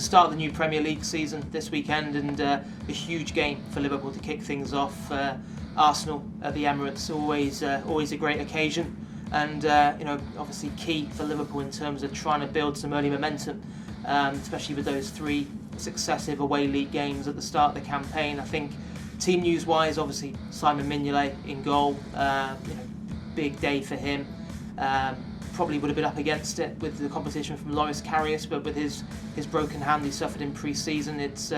start of the new Premier League season this weekend, and a huge game for Liverpool to kick things off. Arsenal at the Emirates, always a great occasion, and obviously key for Liverpool in terms of trying to build some early momentum, especially with those 3 successive away league games at the start of the campaign. I think team news wise, obviously Simon Mignolet in goal, big day for him. Probably would have been up against it with the competition from Loris Karius, but with his broken hand he suffered in pre-season, it's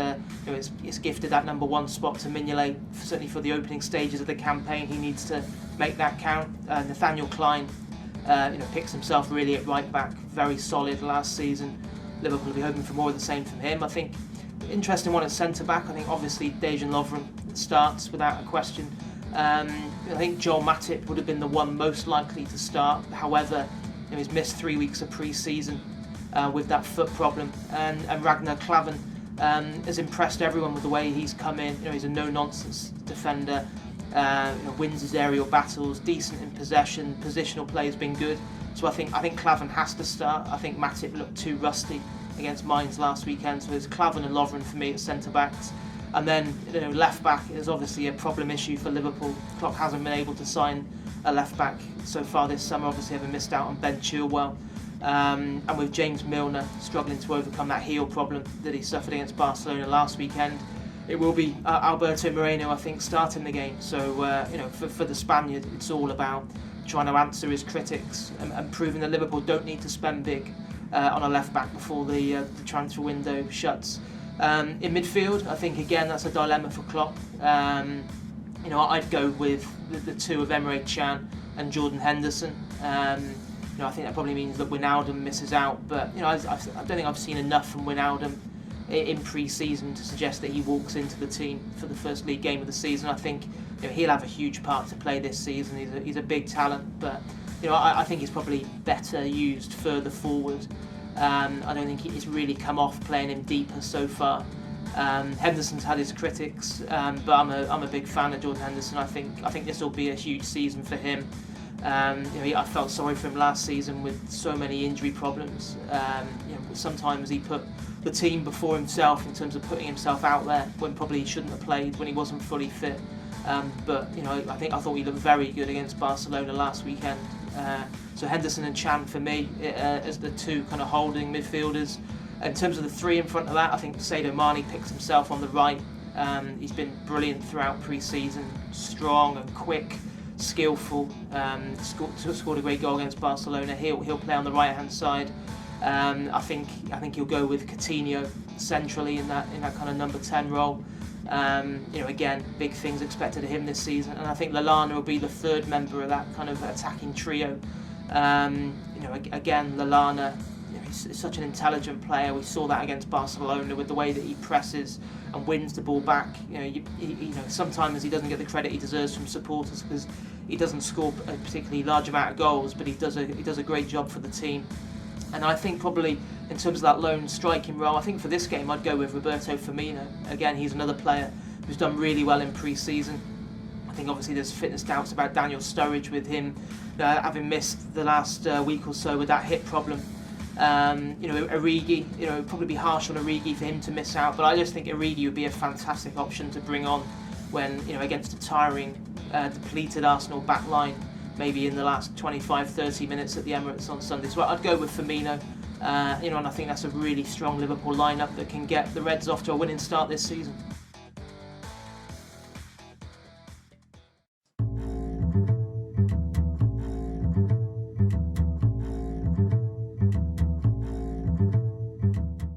gifted that number 1 spot to Mignolet, certainly for the opening stages of the campaign. He needs to make that count. Nathaniel Klein picks himself really at right back, very solid last season. Liverpool will be hoping for more of the same from him. I think interesting one at centre back. I think obviously Dejan Lovren starts without a question. I think Joel Matip would have been the one most likely to start. However, he's missed 3 weeks of pre-season with that foot problem, and Ragnar Klavan has impressed everyone with the way he's come in. He's a no-nonsense defender, wins his aerial battles, decent in possession, positional play has been good. So I think Klavan has to start. I think Matip looked too rusty against Mainz last weekend, so it's Klavan and Lovren for me at centre backs. And then left back is obviously a problem issue for Liverpool. Klopp hasn't been able to sign a left back so far this summer, obviously having missed out on Ben Chilwell, and with James Milner struggling to overcome that heel problem that he suffered against Barcelona last weekend, it will be Alberto Moreno, I think, starting the game. So for the Spaniard, it's all about trying to answer his critics and proving that Liverpool don't need to spend big on a left back before the transfer window shuts. In midfield, I think again that's a dilemma for Klopp. I'd go with the 2 of Emre Can and Jordan Henderson. I think that probably means that Wijnaldum misses out, but I don't think I've seen enough from Wijnaldum in pre-season to suggest that he walks into the team for the first league game of the season. I think he'll have a huge part to play this season. He's a big talent, but I think he's probably better used further forward. I don't think he's really come off playing him deeper so far. Henderson's had his critics, but I'm a big fan of Jordan Henderson. I think this will be a huge season for him. I felt sorry for him last season with so many injury problems. Sometimes he put the team before himself in terms of putting himself out there when probably he shouldn't have played, when he wasn't fully fit. But I thought he looked very good against Barcelona last weekend. So Henderson and Chan for me as the 2 kind of holding midfielders. In terms of the 3 in front of that, I think Sadio Mane picks himself on the right. He's been brilliant throughout pre-season, strong and quick, skillful. Scored a great goal against Barcelona. He'll play on the right hand side. I think he'll go with Coutinho centrally in that kind of number 10 role. Again, big things expected of him this season, and I think Lallana will be the 3rd member of that kind of attacking trio. Again, Lallana, he's such an intelligent player. We saw that against Barcelona with the way that he presses and wins the ball back. Sometimes he doesn't get the credit he deserves from supporters because he doesn't score a particularly large amount of goals, but he does a great job for the team. And I think probably in terms of that lone striking role, I think for this game I'd go with Roberto Firmino. Again, he's another player who's done really well in pre-season. I think obviously there's fitness doubts about Daniel Sturridge with him having missed the last week or so with that hip problem. Origi, it'd probably be harsh on Origi for him to miss out, but I just think Origi would be a fantastic option to bring on when, against a tiring, depleted Arsenal back line, maybe in the last 25-30 minutes at the Emirates on Sunday. So I'd go with Firmino, and I think that's a really strong Liverpool lineup that can get the Reds off to a winning start this season.